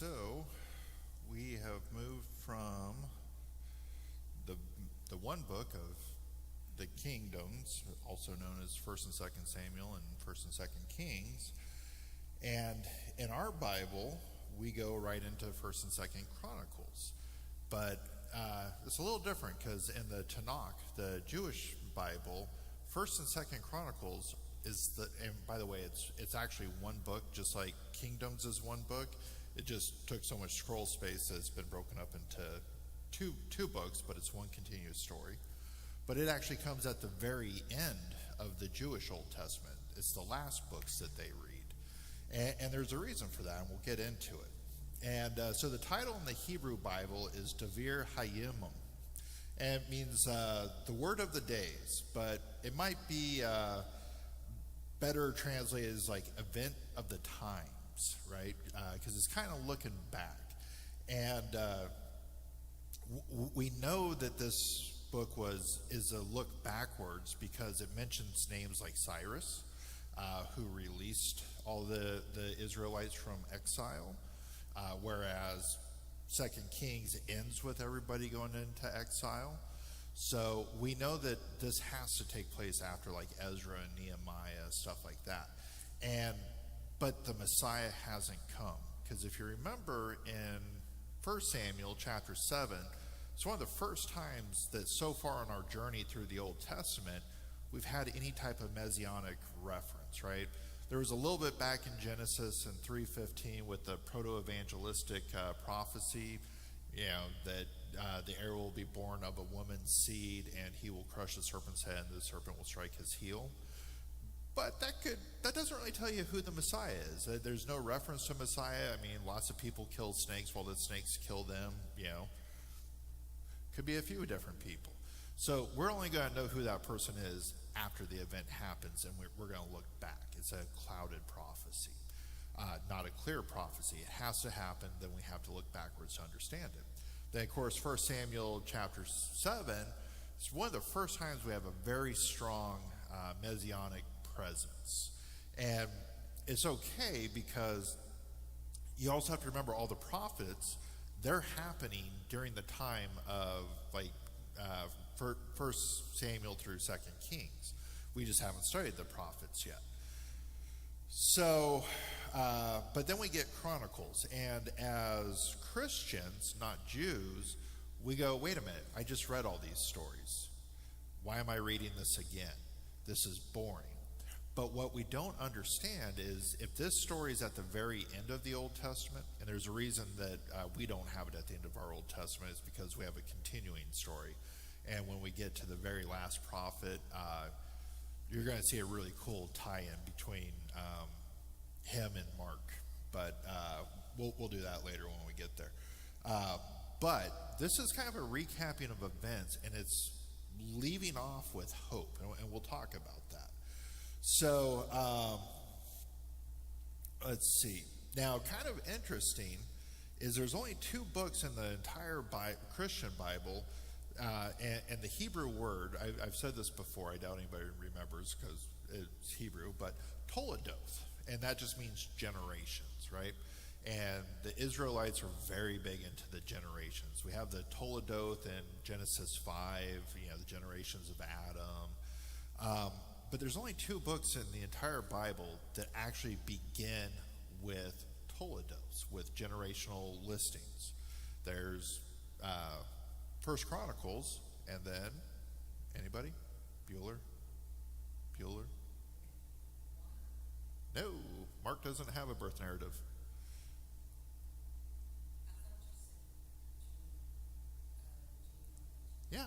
So we have moved from the one book of the kingdoms, also known as First and Second Samuel and First and Second Kings, and in our Bible we go right into First and Second Chronicles. But it's a little different because in the Tanakh, the Jewish Bible, First and Second Chronicles is and by the way, it's actually one book, just like Kingdoms is one book. It just took so much scroll space that it's been broken up into two books, but it's one continuous story. But it actually comes at the very end of the Jewish Old Testament. It's the last books that they read. And there's a reason for that, and we'll get into it. And so the title in the Hebrew Bible is Devir Hayimim. And it means the word of the days, but it might be better translated as like event of the times, right? Because it's kind of looking back. And we know that this book is a look backwards because it mentions names like Cyrus, who released all the Israelites from exile, whereas Second Kings ends with everybody going into exile. So we know that this has to take place after like Ezra and Nehemiah, stuff like that. But the Messiah hasn't come. Because if you remember in 1 Samuel chapter 7, it's one of the first times that so far on our journey through the Old Testament, we've had any type of messianic reference, right? There was a little bit back in Genesis in 3:15 with the proto-evangelistic prophecy, that the heir will be born of a woman's seed and he will crush the serpent's head and the serpent will strike his heel. But that doesn't really tell you who the Messiah is. There's no reference to Messiah. I mean, lots of people kill snakes while the snakes kill them, Could be a few different people. So we're only going to know who that person is after the event happens, and we're going to look back. It's a clouded prophecy, not a clear prophecy. It has to happen, then we have to look backwards to understand it. Then, of course, 1 Samuel chapter 7 is one of the first times we have a very strong messianic presence. And it's okay because you also have to remember all the prophets, they're happening during the time of First Samuel through Second Kings. We just haven't studied the prophets yet. So, but then we get Chronicles, and as Christians, not Jews, we go, wait a minute, I just read all these stories. Why am I reading this again? This is boring. But what we don't understand is if this story is at the very end of the Old Testament, and there's a reason that we don't have it at the end of our Old Testament, is because we have a continuing story. And when we get to the very last prophet, you're going to see a really cool tie-in between him and Mark. But we'll do that later when we get there. But this is kind of a recapping of events, and it's leaving off with hope. And we'll talk about that. So let's see. Now, kind of interesting is there's only two books in the entire Christian Bible, and the Hebrew word, I've said this before, I doubt anybody remembers because it's Hebrew, but Toledoth, and that just means generations, right? And the Israelites are very big into the generations. We have the Toledoth in Genesis 5, the generations of Adam. But there's only two books in the entire Bible that actually begin with Toledoths, with generational listings. There's First Chronicles, and then, anybody? Bueller? No, Mark doesn't have a birth narrative. Yeah.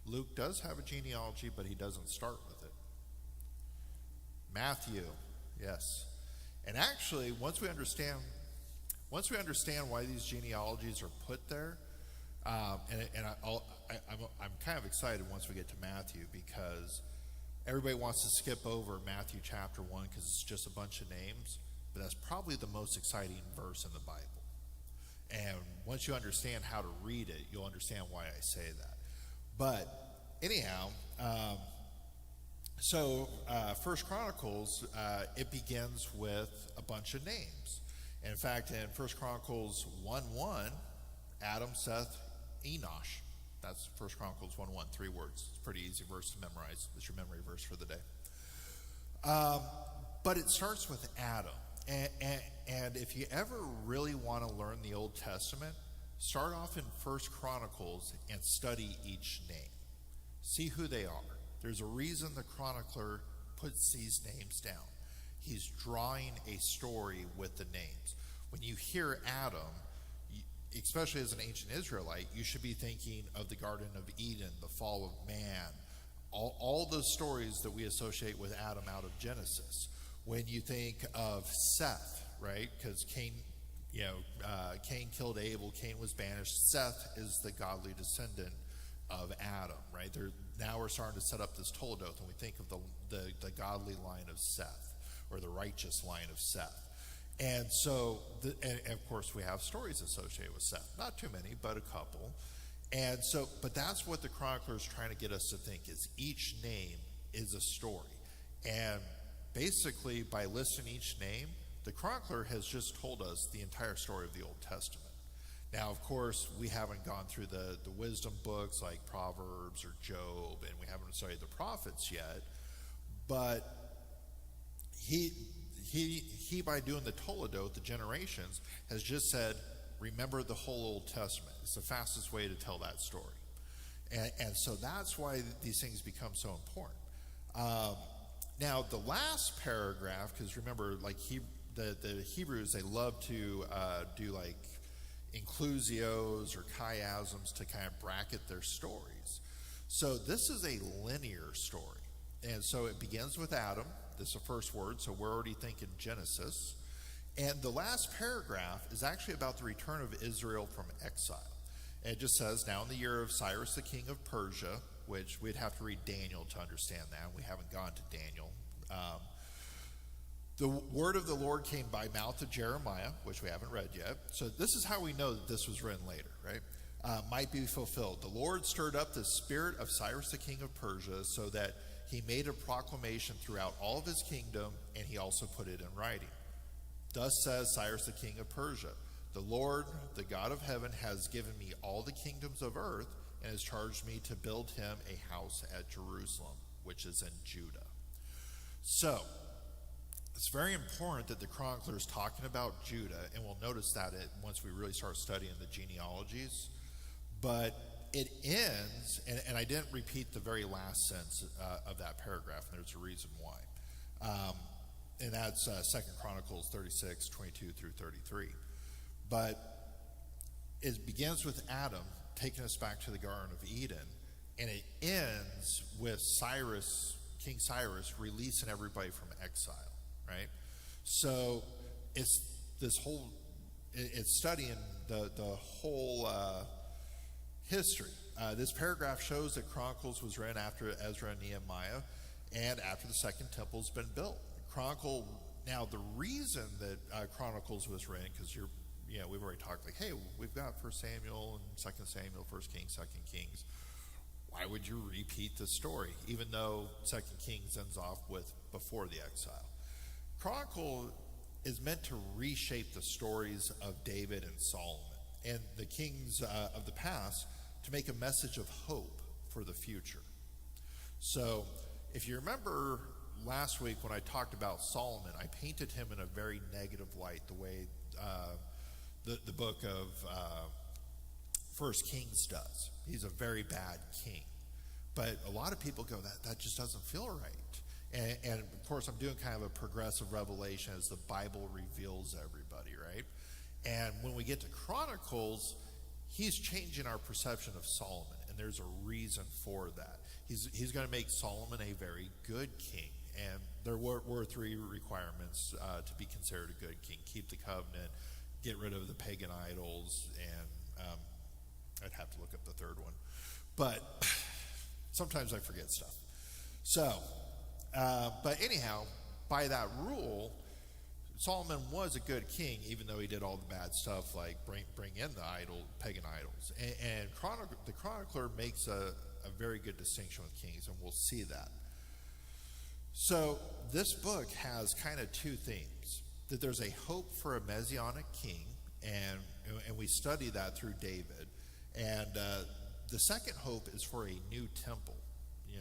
Luke does have a genealogy, but he doesn't start with it. Matthew, yes. And actually, once we understand why these genealogies are put there, I'm kind of excited once we get to Matthew because everybody wants to skip over Matthew chapter 1 because it's just a bunch of names, but that's probably the most exciting verse in the Bible. And once you understand how to read it, you'll understand why I say that. But anyhow, So, First Chronicles, it begins with a bunch of names. In fact, in First Chronicles 1:1, Adam, Seth, Enosh. That's First Chronicles 1:1, 3 words. It's a pretty easy verse to memorize. It's your memory verse for the day. But it starts with Adam. And if you ever really want to learn the Old Testament, start off in First Chronicles and study each name. See who they are. There's a reason the chronicler puts these names down. He's drawing a story with the names. When you hear Adam, especially as an ancient Israelite, you should be thinking of the Garden of Eden, the fall of man, all those stories that we associate with Adam out of Genesis. When you think of Seth, right? Because Cain killed Abel, Cain was banished. Seth is the godly descendant of Adam, right? Now we're starting to set up this Toledoth, and we think of the godly line of Seth, or the righteous line of Seth. And so, and of course, we have stories associated with Seth. Not too many, but a couple. And so, but that's what the chronicler is trying to get us to think, is each name is a story. And basically, by listing each name, the chronicler has just told us the entire story of the Old Testament. Now, of course, we haven't gone through the wisdom books like Proverbs or Job, and we haven't studied the prophets yet, but he by doing the Toledoth, the generations, has just said, remember the whole Old Testament. It's the fastest way to tell that story. And so that's why these things become so important. Now, the last paragraph, because remember, like the Hebrews, they love to do like inclusios or chiasms to kind of bracket their stories. So this is a linear story. And so it begins with Adam. This is the first word, so we're already thinking Genesis. And the last paragraph is actually about the return of Israel from exile. And it just says, now in the year of Cyrus the king of Persia, which we'd have to read Daniel to understand that. We haven't gone to Daniel. The word of the Lord came by mouth of Jeremiah, which we haven't read yet. So this is how we know that this was written later, right? Might be fulfilled. The Lord stirred up the spirit of Cyrus the king of Persia so that he made a proclamation throughout all of his kingdom, and he also put it in writing. Thus says Cyrus the king of Persia, the Lord, the God of heaven, has given me all the kingdoms of earth and has charged me to build him a house at Jerusalem, which is in Judah. So, it's very important that the chronicler is talking about Judah, and we'll notice that once we really start studying the genealogies. But it ends, and I didn't repeat the very last sentence of that paragraph, and there's a reason why. And that's 2 Chronicles 36, 22 through 33. But it begins with Adam taking us back to the Garden of Eden, and it ends with King Cyrus releasing everybody from exile, right? So it's studying the whole history. This paragraph shows that Chronicles was written after Ezra and Nehemiah and after the Second Temple's been built. Now the reason that Chronicles was written, because we've already talked like, hey, we've got 1 Samuel and 2 Samuel, 1 Kings, 2 Kings. Why would you repeat the story, even though 2 Kings ends off with before the exile? Chronicle is meant to reshape the stories of David and Solomon and the kings of the past to make a message of hope for the future. So if you remember last week when I talked about Solomon, I painted him in a very negative light, the way the book of 1 Kings does. He's a very bad king. But a lot of people go, that just doesn't feel right. And of course, I'm doing kind of a progressive revelation as the Bible reveals everybody, right? And when we get to Chronicles, he's changing our perception of Solomon, and there's a reason for that. He's going to make Solomon a very good king, and there were 3 requirements to be considered a good king: keep the covenant, get rid of the pagan idols, and I'd have to look up the third one, but sometimes I forget stuff. So, but anyhow, by that rule, Solomon was a good king, even though he did all the bad stuff like bring in the pagan idols. And the chronicler makes a very good distinction with kings, and we'll see that. So this book has kind of two themes: that there's a hope for a messianic king, and we study that through David, and the second hope is for a new temple.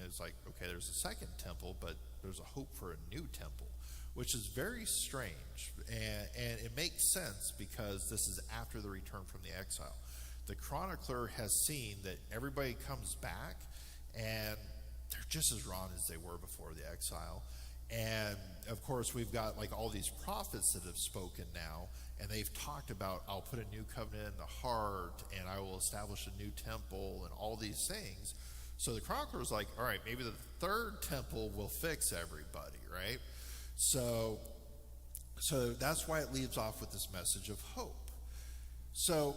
It's like, okay, there's a second temple, but there's a hope for a new temple, which is very strange, and it makes sense because this is after the return from the exile. The chronicler has seen that everybody comes back, and they're just as rotten as they were before the exile. And of course, we've got like all these prophets that have spoken now, and they've talked about, I'll put a new covenant in the heart, and I will establish a new temple, and all these things. So the chronicler's like, all right, maybe the third temple will fix everybody, right? So that's why it leaves off with this message of hope. So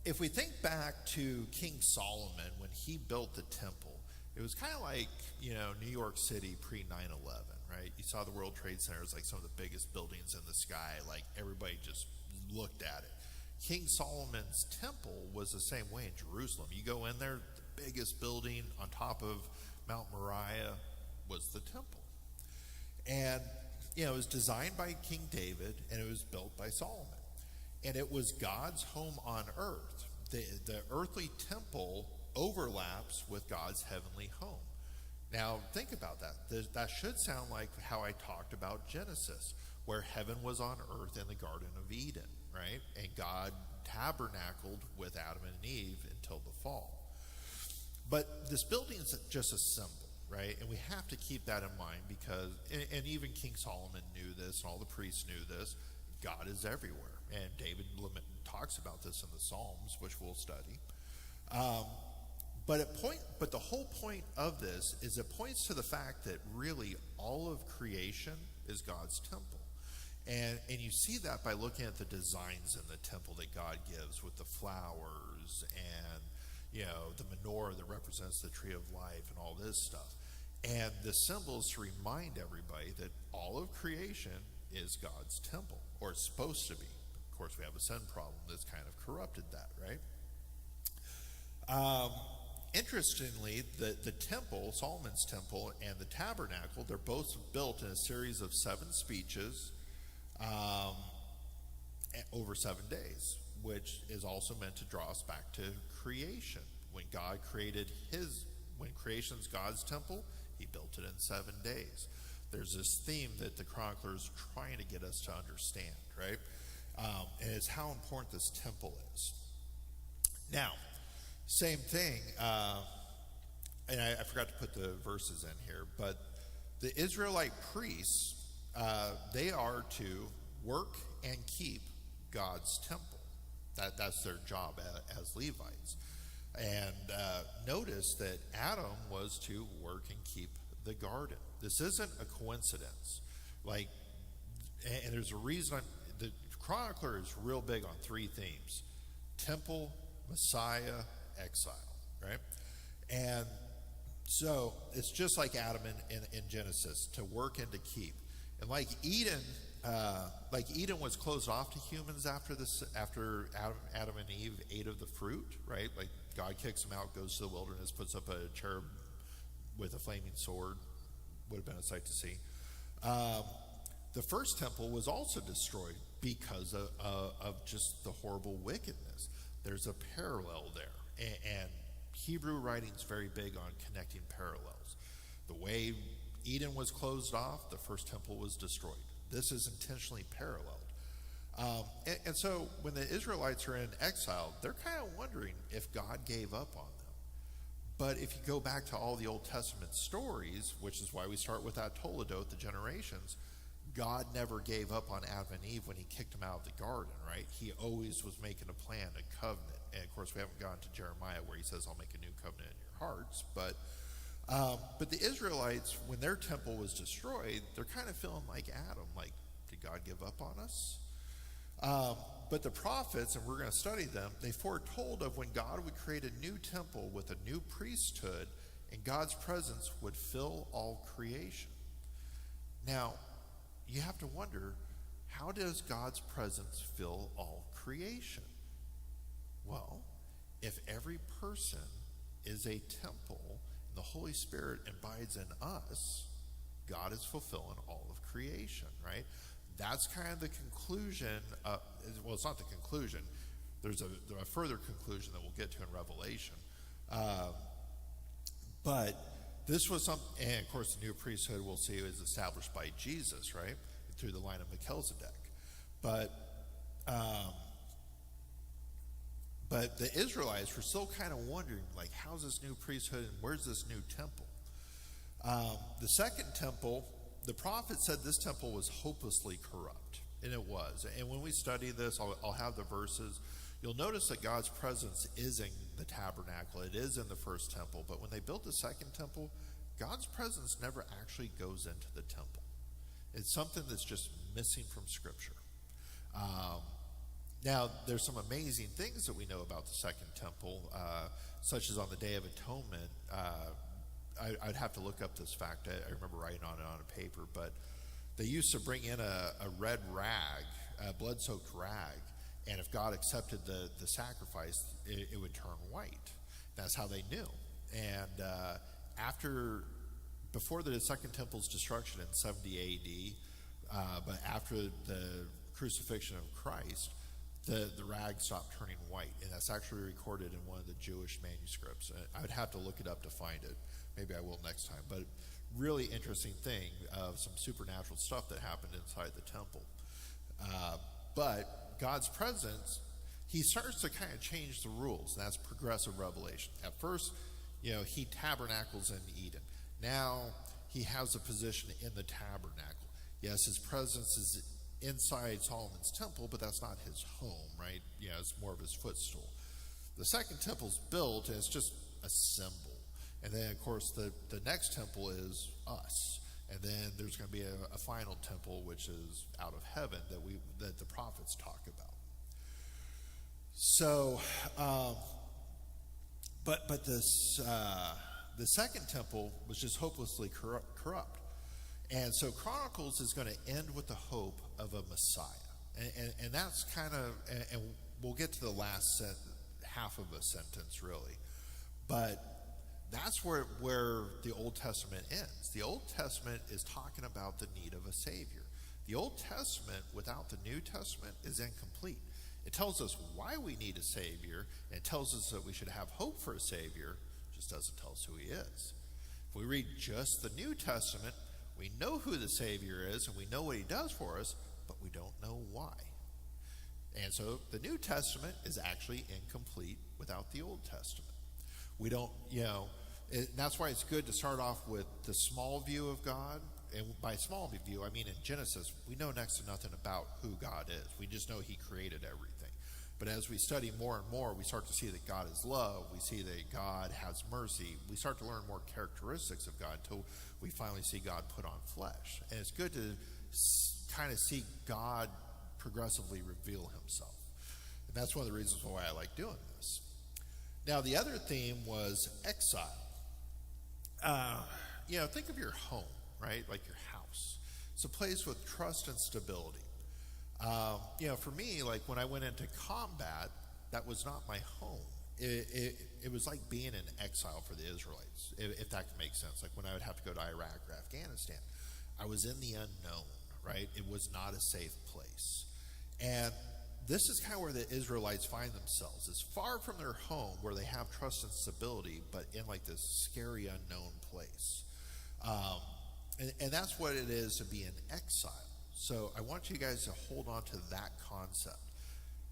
if we think back to King Solomon when he built the temple, it was kind of like, New York City pre 9/11, right? You saw the World Trade Center as like some of the biggest buildings in the sky, like everybody just looked at it. King Solomon's temple was the same way in Jerusalem. You go in there, the biggest building on top of Mount Moriah was the temple. And, it was designed by King David, and it was built by Solomon. And it was God's home on earth. The earthly temple overlaps with God's heavenly home. Now, think about that. That should sound like how I talked about Genesis, where heaven was on earth in the Garden of Eden, right? And God tabernacled with Adam and Eve until the fall. But this building is just a symbol, right? And we have to keep that in mind because, and even King Solomon knew this, and all the priests knew this, God is everywhere. And David talks about this in the Psalms, which we'll study. But the whole point of this is it points to the fact that really all of creation is God's temple. And you see that by looking at the designs in the temple that God gives with the flowers and, the menorah that represents the tree of life and all this stuff. And the symbols to remind everybody that all of creation is God's temple, or it's supposed to be. Of course, we have a sin problem that's kind of corrupted that, right? Interestingly, the temple, Solomon's temple, and the tabernacle, they're both built in a series of 7 speeches over 7 days, which is also meant to draw us back to creation. When God created when creation's God's temple, he built it in 7 days. There's this theme that the chronicler is trying to get us to understand, right? And it's how important this temple is. Now, same thing, and I forgot to put the verses in here, but the Israelite priests, they are to work and keep God's temple. That's their job as Levites. And notice that Adam was to work and keep the garden. This isn't a coincidence. And there's a reason the chronicler is real big on 3 themes: temple, Messiah, exile, right? And so it's just like Adam in Genesis, to work and to keep. And like Eden was closed off to humans after Adam and Eve ate of the fruit, right? Like God kicks them out, goes to the wilderness, puts up a cherub with a flaming sword. Would have been a sight to see. The first temple was also destroyed because of just the horrible wickedness. There's a parallel there. And Hebrew writing is very big on connecting parallels. The way Eden was closed off, the first temple was destroyed. This is intentionally paralleled. And so when the Israelites are in exile, they're kind of wondering if God gave up on them. But if you go back to all the Old Testament stories, which is why we start with that Toledot, the generations, God never gave up on Adam and Eve when he kicked them out of the garden, right? He always was making a plan, a covenant. And of course, we haven't gotten to Jeremiah where he says, I'll make a new covenant in your hearts. But the Israelites, when their temple was destroyed, they're kind of feeling like Adam, like, did God give up on us? But the prophets, and we're going to study them, they foretold of when God would create a new temple with a new priesthood, and God's presence would fill all creation. Now, you have to wonder, how does God's presence fill all creation? Well, if every person is a temple, and the Holy Spirit abides in us, God is fulfilling all of creation, right? That's kind of the conclusion. Well, it's not the conclusion. There's a further conclusion that we'll get to in Revelation. But this was something, and of course the new priesthood we'll see is established by Jesus, right? Through the line of Melchizedek. But the Israelites were still kind of wondering, like, how's this new priesthood and where's this new temple? The second temple, the prophet said this temple was hopelessly corrupt, and it was. And when we study this, I'll have the verses. You'll notice that God's presence is in the tabernacle. It is in the first temple. But when they built the second temple, God's presence never actually goes into the temple. It's something that's just missing from Scripture. Now, there's some amazing things that we know about the second temple, such as on the Day of Atonement. I'd have to look up this fact. I remember writing on it on a paper, but they used to bring in a red rag, a blood-soaked rag, and if God accepted the sacrifice, it would turn white. That's how they knew. And before the Second Temple's destruction in 70 A.D., but after the crucifixion of Christ, the rag stopped turning white, and that's actually recorded in one of the Jewish manuscripts. I would have to look it up to find it. Maybe I will next time. But really interesting thing of some supernatural stuff that happened inside the temple. But God's presence, he starts to kind of change the rules. And that's progressive revelation. At first, he tabernacles in Eden. Now he has a position in the tabernacle. Yes, his presence is inside Solomon's temple, but that's not his home, right? It's more of his footstool. The second temple's built, and it's just a symbol. And then, of course, the next temple is us. And then there's going to be a final temple, which is out of heaven, that the prophets talk about. So, but the second temple was just hopelessly corrupt. And so Chronicles is going to end with the hope of a Messiah. And that's kind of, and we'll get to the last half of a sentence, really. But that's where the Old Testament ends. The Old Testament is talking about the need of a Savior. The Old Testament, without the New Testament, is incomplete. It tells us why we need a Savior, and it tells us that we should have hope for a Savior. It just doesn't tell us who he is. If we read just the New Testament, we know who the Savior is, and we know what he does for us, but we don't know why. And so the New Testament is actually incomplete without the Old Testament. We don't, that's why it's good to start off with the small view of God. And by small view, I mean in Genesis, we know next to nothing about who God is. We just know he created everything. But as we study more and more, we start to see that God is love. We see that God has mercy. We start to learn more characteristics of God until we finally see God put on flesh. And it's good to kind of see God progressively reveal himself. And that's one of the reasons why I like doing this. Now, the other theme was exile. Think of your home, right? Like your house. It's a place with trust and stability. For me, like when I went into combat, that was not my home. It was like being in exile for the Israelites, if that makes sense. Like when I would have to go to Iraq or Afghanistan, I was in the unknown, right? It was not a safe place. And this is kind of where the Israelites find themselves. It's far from their home where they have trust and stability, but in like this scary unknown place. And that's what it is to be in exile. So I want you guys to hold on to that concept.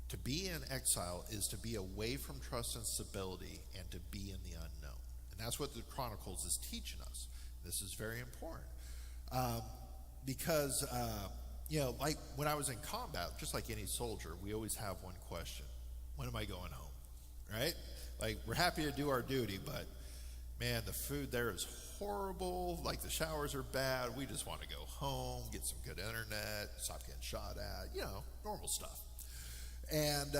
To be in exile is to be away from trust and stability and to be in the unknown. And that's what the Chronicles is teaching us. This is very important. Because like when I was in combat, just like any soldier, we always have one question. When am I going home? Right? Like, we're happy to do our duty, but man, the food there is horrible. Like, the showers are bad. We just want to go home, get some good internet, stop getting shot at, normal stuff. And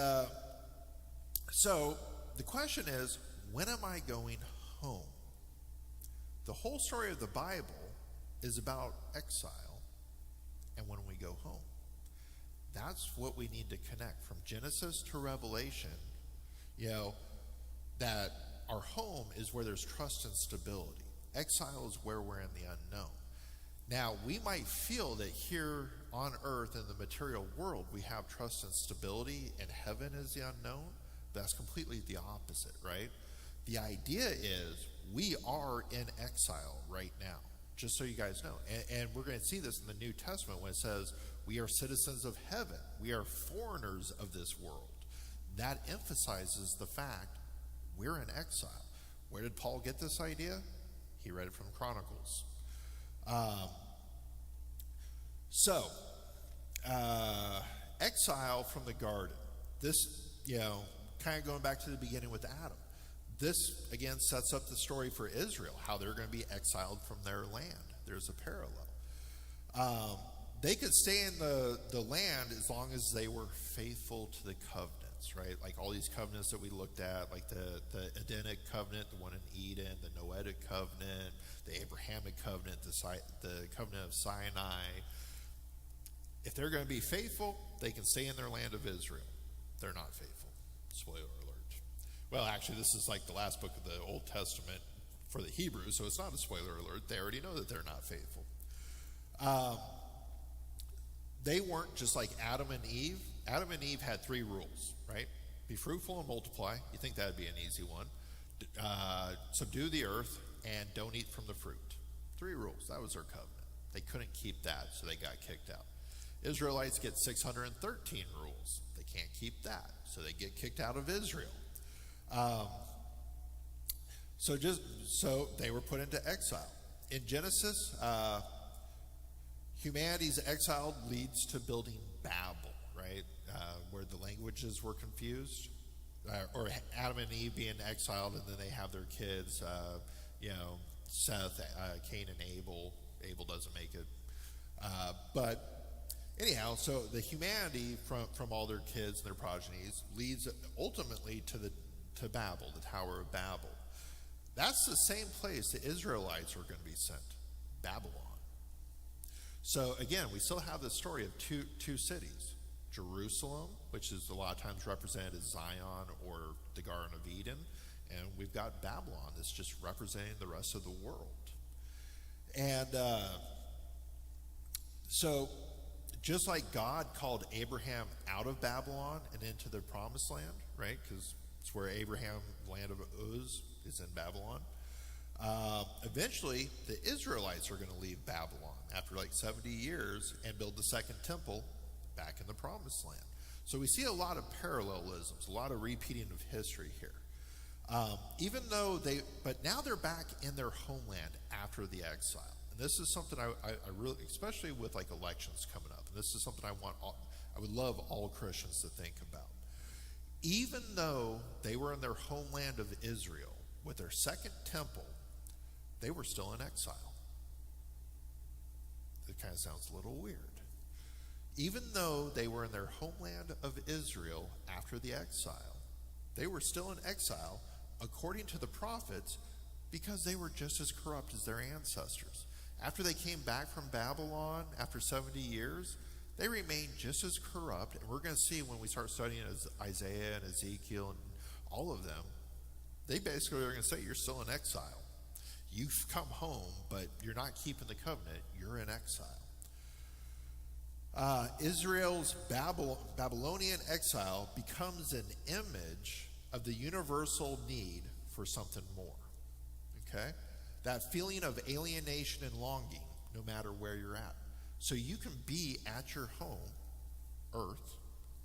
so the question is, when am I going home? The whole story of the Bible is about exile and when we go home. That's what we need to connect from Genesis to Revelation, that our home is where there's trust and stability. Exile is where we're in the unknown. Now, we might feel that here on earth in the material world, we have trust and stability, and heaven is the unknown. That's completely the opposite, right? The idea is we are in exile right now, just so you guys know. And we're going to see this in the New Testament when it says we are citizens of heaven. We are foreigners of this world. That emphasizes the fact we're in exile. Where did Paul get this idea? He read it from Chronicles. Exile from the garden. This, kind of going back to the beginning with Adam. This, again, sets up the story for Israel, how they're going to be exiled from their land. There's a parallel. They could stay in the land as long as they were faithful to the covenants, right? Like all these covenants that we looked at, like the Edenic covenant, the one in Eden, the Noahic covenant, the Abrahamic covenant, the covenant of Sinai. If they're going to be faithful, they can stay in their land of Israel. They're not faithful. Spoiler alert. Well, actually, this is like the last book of the Old Testament for the Hebrews, so it's not a spoiler alert. They already know that they're not faithful. They weren't just like Adam and Eve. Adam and Eve had 3 rules, right? Be fruitful and multiply. You think that'd be an easy one. Subdue the earth and don't eat from the fruit. 3 rules. That was their covenant. They couldn't keep that, so they got kicked out. Israelites get 613 rules. They can't keep that, so they get kicked out of Israel. So they were put into exile. In Genesis, humanity's exile leads to building Babel, right? Where the languages were confused, or Adam and Eve being exiled, and then they have their kids, Seth, Cain, and Abel. Abel doesn't make it, but anyhow, so the humanity from all their kids and their progenies leads ultimately to Babel, the Tower of Babel. That's the same place the Israelites were going to be sent, Babylon. So again, we still have the story of two cities, Jerusalem, which is a lot of times represented as Zion or the Garden of Eden, and we've got Babylon that's just representing the rest of the world. And so just like God called Abraham out of Babylon and into the promised land, right? Because it's where Abraham, land of Uz, is in Babylon. Eventually, the Israelites are going to leave Babylon after like 70 years and build the second temple back in the promised land. So we see a lot of parallelisms, a lot of repeating of history here. But now they're back in their homeland after the exile. And this is something I really, especially with like elections coming up, and this is something I would love all Christians to think about. Even though they were in their homeland of Israel with their second temple, they were still in exile. It kind of sounds a little weird. Even though they were in their homeland of Israel after the exile, they were still in exile according to the prophets because they were just as corrupt as their ancestors. After they came back from Babylon after 70 years, they remained just as corrupt. And we're going to see when we start studying Isaiah and Ezekiel and all of them, they basically are going to say, you're still in exile. You've come home, but you're not keeping the covenant. You're in exile. Israel's Babylonian exile becomes an image of the universal need for something more. Okay? That feeling of alienation and longing, no matter where you're at. So you can be at your home, earth,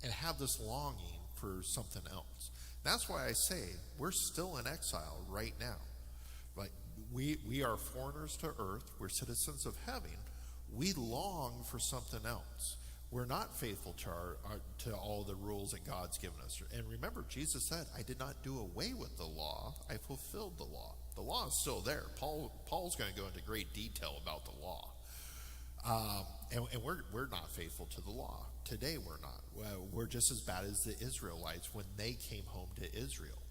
and have this longing for something else. That's why I say we're still in exile right now. Like we are foreigners to earth. We're citizens of heaven. We long for something else. We're not faithful to all the rules that God's given us. And remember, Jesus said, I did not do away with the law. I fulfilled the law. The law is still there. Paul's going to go into great detail about the law. And we're not faithful to the law. Today we're not. We're just as bad as the Israelites when they came home to Israel.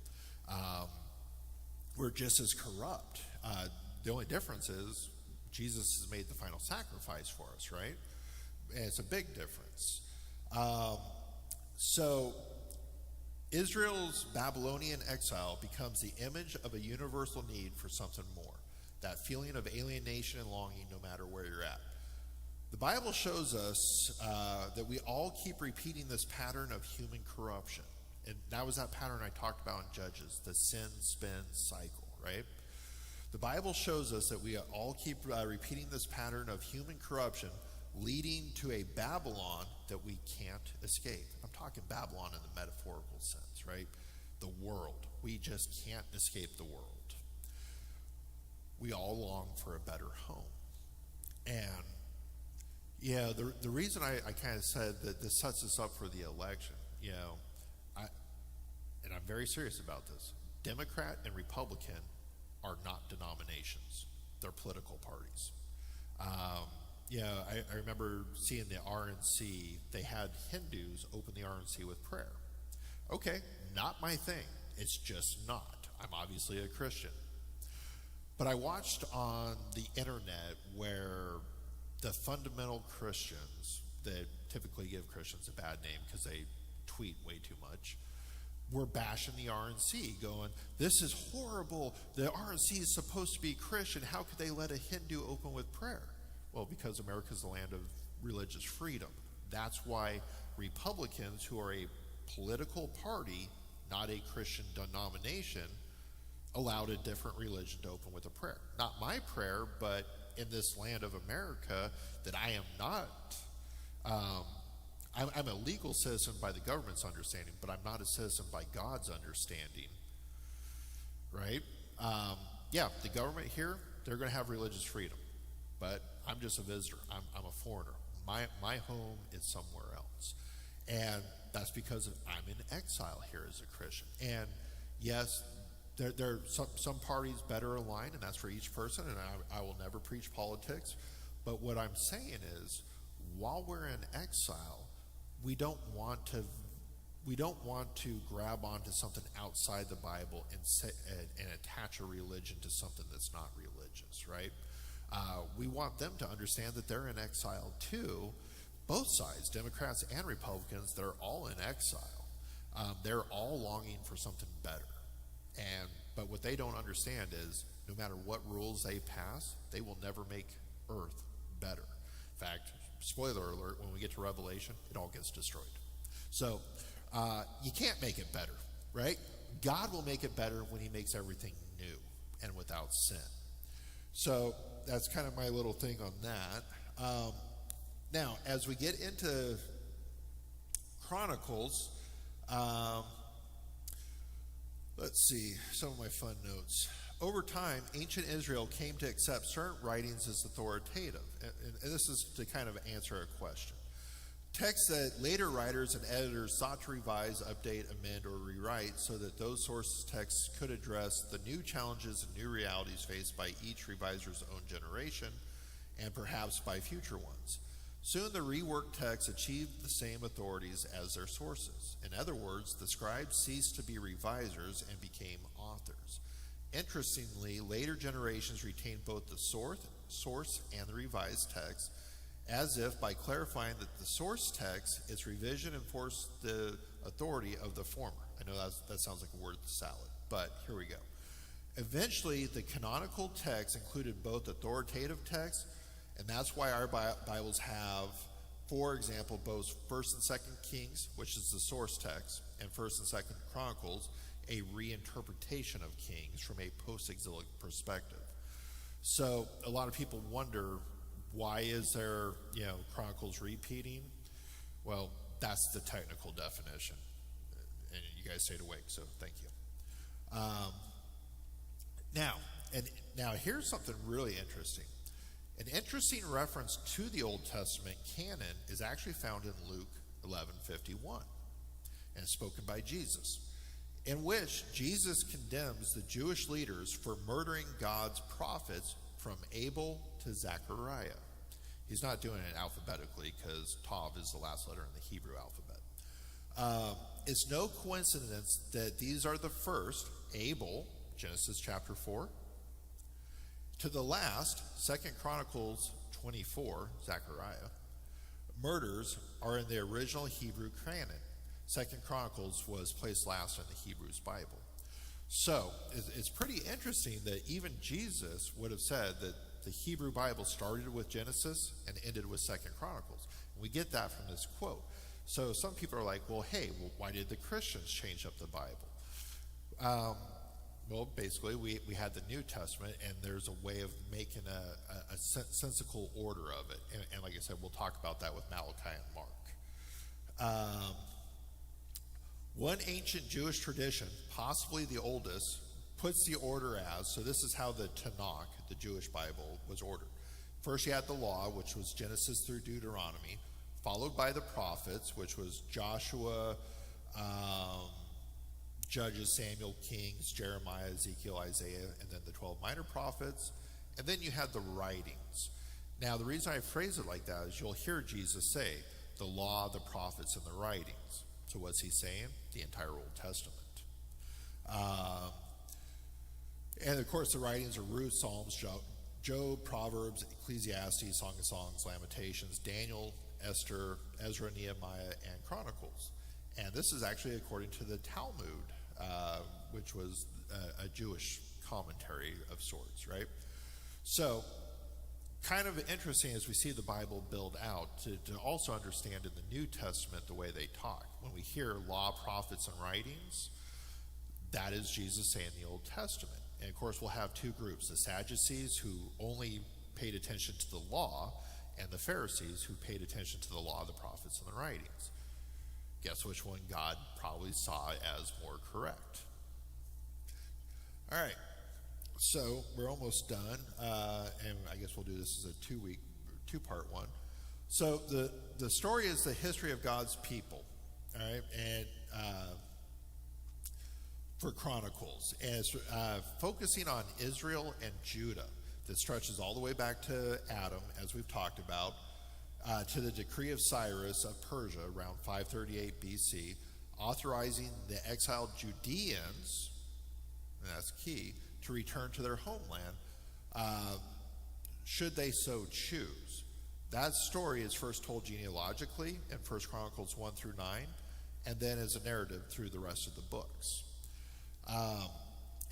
We're just as corrupt. The only difference is Jesus has made the final sacrifice for us, right? And it's a big difference. So Israel's Babylonian exile becomes the image of a universal need for something more. that feeling of alienation and longing no matter where you're at. The Bible shows us that we all keep repeating this pattern of human corruption. And that was that pattern I talked about in Judges, the sin, spin cycle, right? The Bible shows us that we all keep repeating this pattern of human corruption, leading to a Babylon that we can't escape. I'm talking Babylon in the metaphorical sense, right? The world. We just can't escape the world. We all long for a better home. And yeah, the reason I kind of said that this sets us up for the election, and I'm very serious about this, Democrat and Republican are not denominations. They're political parties. I remember seeing the RNC, they had Hindus open the RNC with prayer. Okay, not my thing. It's just not. I'm obviously a Christian. But I watched on the internet where the fundamental Christians that typically give Christians a bad name because they tweet way too much, were bashing the RNC, going, this is horrible. The RNC is supposed to be Christian. How could they let a Hindu open with prayer? Well, because America's the land of religious freedom. That's why Republicans, who are a political party, not a Christian denomination, allowed a different religion to open with a prayer. Not my prayer, but in this land of America that I am not, I'm a legal citizen by the government's understanding, but I'm not a citizen by God's understanding, right? The government here, they're going to have religious freedom, but I'm just a visitor. I'm a foreigner. My home is somewhere else. And that's because I'm in exile here as a Christian. And yes, there are some parties better aligned, and that's for each person, and I will never preach politics. But what I'm saying is, while we're in exile, we don't want to grab onto something outside the Bible and attach a religion to something that's not religious, right? We want them to understand that they're in exile too. Both sides, Democrats and Republicans, they're all in exile. They're all longing for something better. But what they don't understand is no matter what rules they pass, they will never make Earth better. In fact, spoiler alert, when we get to Revelation, it all gets destroyed. So you can't make it better, right? God will make it better when he makes everything new and without sin. So that's kind of my little thing on that. Now, as we get into Chronicles, let's see, some of my fun notes. Over time, ancient Israel came to accept certain writings as authoritative. And this is to kind of answer a question. Texts that later writers and editors sought to revise, update, amend, or rewrite so that those source texts could address the new challenges and new realities faced by each reviser's own generation, and perhaps by future ones. Soon the reworked texts achieved the same authorities as their sources. In other words, the scribes ceased to be revisers and became authors. Interestingly, later generations retained both the source and the revised text, as if by clarifying that the source text, its revision enforced the authority of the former. I know that sounds like a word salad, but here we go. Eventually, the canonical text included both authoritative texts, and that's why our Bibles have, for example, both 1st and 2nd Kings, which is the source text, and 1st and 2nd Chronicles, a reinterpretation of Kings from a post-exilic perspective. So a lot of people wonder, why is there, Chronicles repeating? Well, that's the technical definition. And you guys stayed awake, so thank you. Now here's something really interesting. An interesting reference to the Old Testament canon is actually found in Luke 11:51, and it's spoken by Jesus, in which Jesus condemns the Jewish leaders for murdering God's prophets from Abel to Zechariah. He's not doing it alphabetically because Tav is the last letter in the Hebrew alphabet. It's no coincidence that these are the first, Abel, Genesis chapter 4, to the last, 2nd Chronicles 24, Zechariah. Murders are in the original Hebrew canon. 2nd Chronicles was placed last in the Hebrews Bible. So it's pretty interesting that even Jesus would have said that the Hebrew Bible started with Genesis and ended with Second Chronicles. And we get that from this quote. So some people are like, well, hey, why did the Christians change up the Bible? Well, basically, we had the New Testament, and there's a way of making a sensical order of it. And like I said, we'll talk about that with Malachi and Mark. One ancient Jewish tradition, possibly the oldest, puts the order as, so this is how the Tanakh, the Jewish Bible, was ordered. First you had the law, which was Genesis through Deuteronomy, followed by the prophets, which was Joshua, Judges, Samuel, Kings, Jeremiah, Ezekiel, Isaiah, and then the 12 minor prophets. And then you had the writings. Now, the reason I phrase it like that is you'll hear Jesus say, the law, the prophets, and the writings. So what's he saying? The entire Old Testament. And of course, the writings are Ruth, Psalms, Job, Proverbs, Ecclesiastes, Song of Songs, Lamentations, Daniel, Esther, Ezra, Nehemiah, and Chronicles. And this is actually according to the Talmud, which was a Jewish commentary of sorts, right? So, kind of interesting as we see the Bible build out to also understand in the New Testament the way they talk. When we hear law, prophets, and writings, that is Jesus saying the Old Testament. And of course, we'll have two groups, the Sadducees, who only paid attention to the law, and the Pharisees, who paid attention to the law, the prophets, and the writings. Guess which one God probably saw as more correct. All right, so we're almost done, and I guess we'll do this as a two-part one. So the story is the history of God's people, all right, and for Chronicles, and it's focusing on Israel and Judah, that stretches all the way back to Adam, as we've talked about, to the decree of Cyrus of Persia around 538 BC, authorizing the exiled Judeans, and that's key, to return to their homeland, should they so choose. That story is first told genealogically in 1 Chronicles 1 through 9, and then as a narrative through the rest of the books.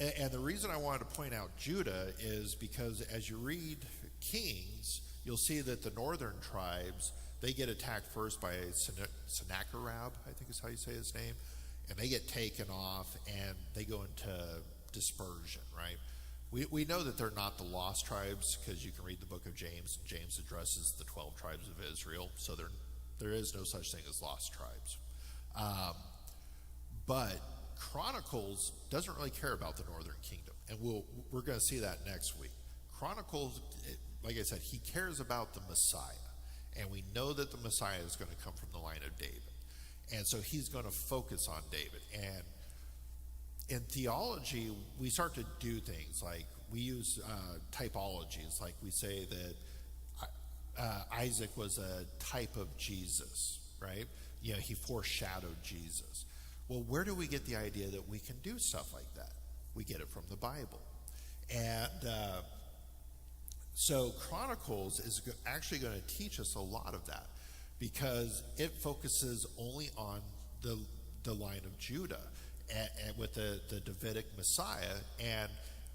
And the reason I wanted to point out Judah is because as you read Kings, you'll see that the northern tribes, they get attacked first by Sennacherib, I think is how you say his name, and they get taken off and they go into dispersion, right? We know that they're not the lost tribes because you can read the book of James. James addresses the 12 tribes of Israel, so there is no such thing as lost tribes. But Chronicles doesn't really care about the northern kingdom, and we're going to see that next week. Chronicles, like I said, he cares about the Messiah, and we know that the Messiah is going to come from the line of David, and so he's going to focus on David. And in theology, we start to do things like we use typologies, like we say that Isaac was a type of Jesus, right? You know, he foreshadowed Jesus. Well, where do we get the idea that we can do stuff like that? We get it from the Bible. And so Chronicles is actually going to teach us a lot of that because it focuses only on the line of Judah and with the Davidic Messiah, and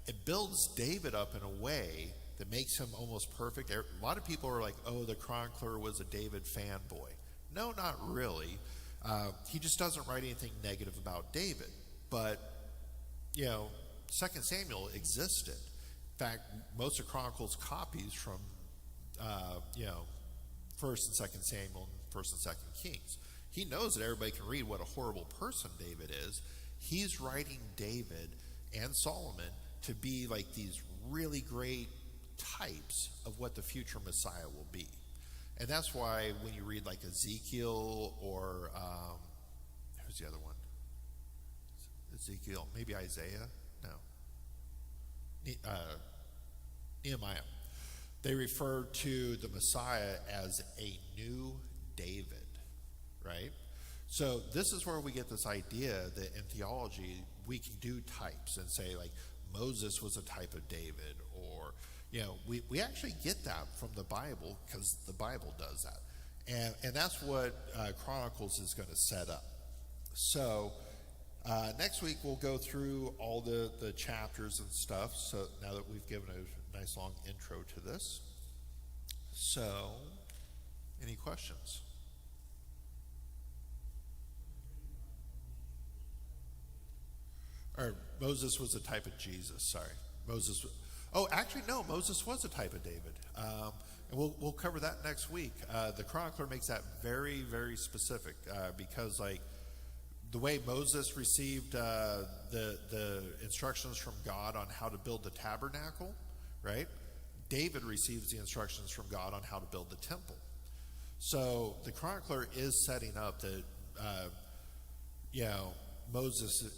it builds David up in a way that makes him almost perfect. A lot of people are like, oh, the chronicler was a David fanboy. No, not really. He just doesn't write anything negative about David. But, you know, 2 Samuel existed. In fact, most of Chronicles copies from, 1st and 2nd Samuel and 1st and 2nd Kings. He knows that everybody can read what a horrible person David is. He's writing David and Solomon to be like these really great types of what the future Messiah will be. And that's why when you read like Ezekiel or, who's the other one? Ezekiel, maybe Isaiah? No. Nehemiah. They refer to the Messiah as a new David, right? So this is where we get this idea that in theology we can do types and say like Moses was a type of David, or we actually get that from the Bible because the Bible does that, and that's what Chronicles is going to set up. So Next week we'll go through all the chapters and stuff. So now that we've given a nice long intro to this, so any questions? Or Moses was a type of Jesus. Sorry, Moses. Oh, actually, no. Moses was a type of David. And we'll cover that next week. The chronicler makes that very, very specific because, like, the way Moses received the instructions from God on how to build the tabernacle, right? David receives the instructions from God on how to build the temple. So the chronicler is setting up that, Moses,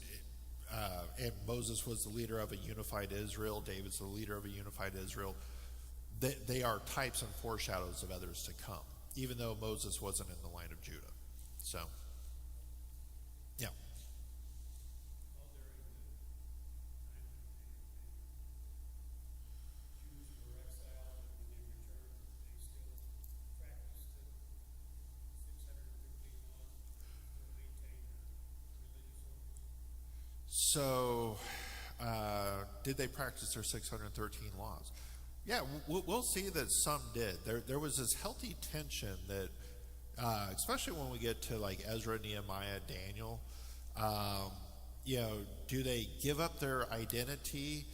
and Moses was the leader of a unified Israel. David's the leader of a unified Israel. They are types and foreshadows of others to come, even though Moses wasn't in the line of Judah. So, yeah. So, did they practice their 613 laws? Yeah, we'll see that some did. There was this healthy tension that, especially when we get to like Ezra, Nehemiah, Daniel, do they give up their identity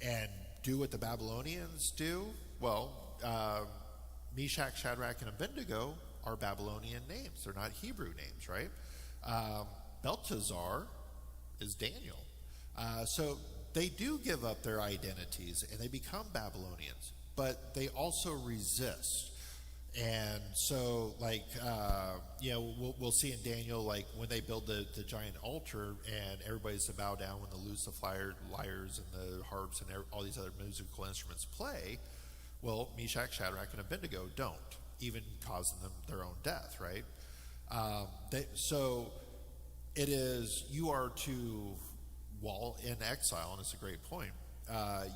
and do what the Babylonians do? Well, Meshach, Shadrach, and Abednego are Babylonian names. They're not Hebrew names, right? Belteshazzar is Daniel. So they do give up their identities and they become Babylonians, but they also resist. And so, like, we'll see in Daniel, like, when they build the giant altar and everybody's to bow down when the lyres and the harps and all these other musical instruments play. Well, Meshach, Shadrach, and Abednego don't, even causing them their own death, right? So it is, you are to, while in exile, and it's a great point,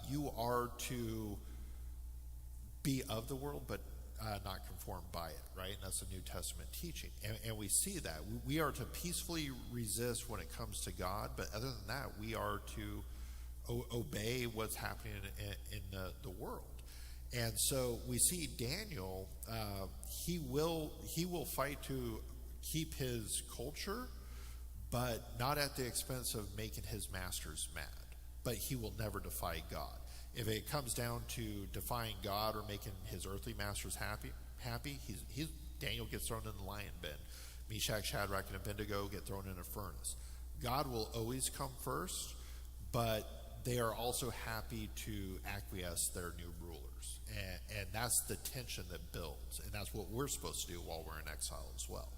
you are to be of the world, but not conformed by it, right? And that's the New Testament teaching. And we see that. We are to peacefully resist when it comes to God, but other than that, we are to obey what's happening in the world. And so we see Daniel, he will fight to keep his culture, but not at the expense of making his masters mad. But he will never defy God. If it comes down to defying God or making his earthly masters happy, Daniel gets thrown in the lion bin. Meshach, Shadrach, and Abednego get thrown in a furnace. God will always come first, but they are also happy to acquiesce their new rulers. And that's the tension that builds. And that's what we're supposed to do while we're in exile as well.